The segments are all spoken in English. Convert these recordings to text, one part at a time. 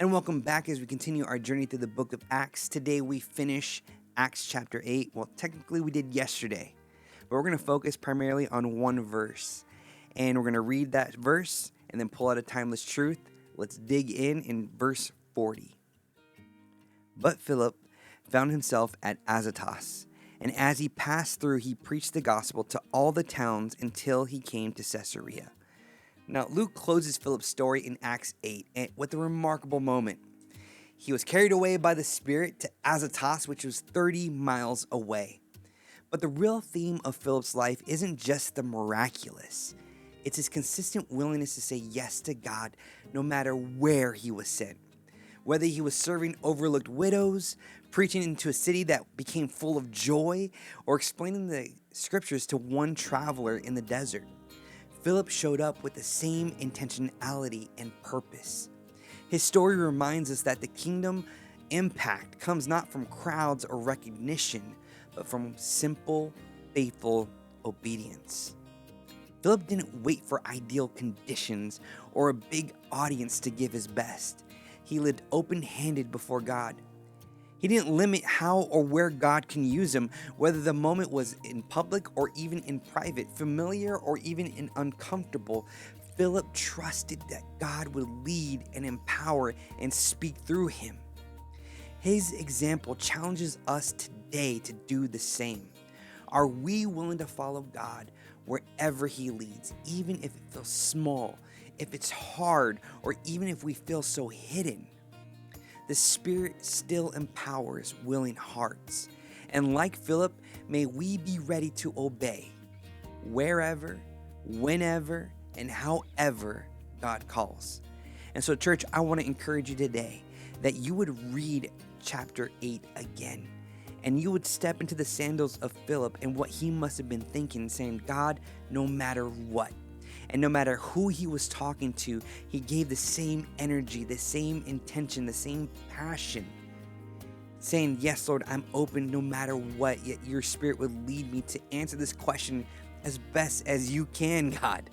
And welcome back as we continue our journey through the book of Acts. Today we finish Acts chapter 8. Well, technically we did yesterday, but we're going to focus primarily on one verse. And we're going to read that verse and then pull out a timeless truth. Let's dig in verse 40. But Philip found himself at Azotus, and as he passed through, he preached the gospel to all the towns until he came to Caesarea. Now, Luke closes Philip's story in Acts 8 with a remarkable moment. He was carried away by the Spirit to Azotus, which was 30 miles away. But the real theme of Philip's life isn't just the miraculous. It's his consistent willingness to say yes to God no matter where he was sent. Whether he was serving overlooked widows, preaching into a city that became full of joy, or explaining the scriptures to one traveler in the desert, Philip showed up with the same intentionality and purpose. His story reminds us that the kingdom impact comes not from crowds or recognition, but from simple, faithful obedience. Philip didn't wait for ideal conditions or a big audience to give his best. He lived open-handed before God. He didn't limit how or where God can use him, whether the moment was in public or even in private, familiar or even in uncomfortable. Philip trusted that God would lead and empower and speak through him. His example challenges us today to do the same. Are we willing to follow God wherever he leads, even if it feels small, if it's hard, or even if we feel so hidden? The Spirit still empowers willing hearts. And like Philip, may we be ready to obey wherever, whenever, and however God calls. And so, church, I want to encourage you today that you would read chapter 8 again, and you would step into the sandals of Philip and what he must have been thinking, saying, God, no matter what, and no matter who he was talking to, he gave the same energy, the same intention, the same passion, saying, yes, Lord, I'm open no matter what, yet your Spirit would lead me to answer this question as best as you can, God.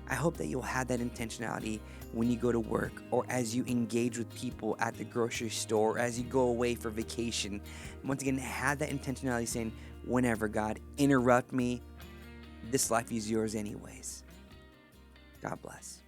I hope that you'll have that intentionality when you go to work, or as you engage with people at the grocery store, or as you go away for vacation. And once again, have that intentionality saying, whenever, God, interrupt me. This life is yours anyways. God bless.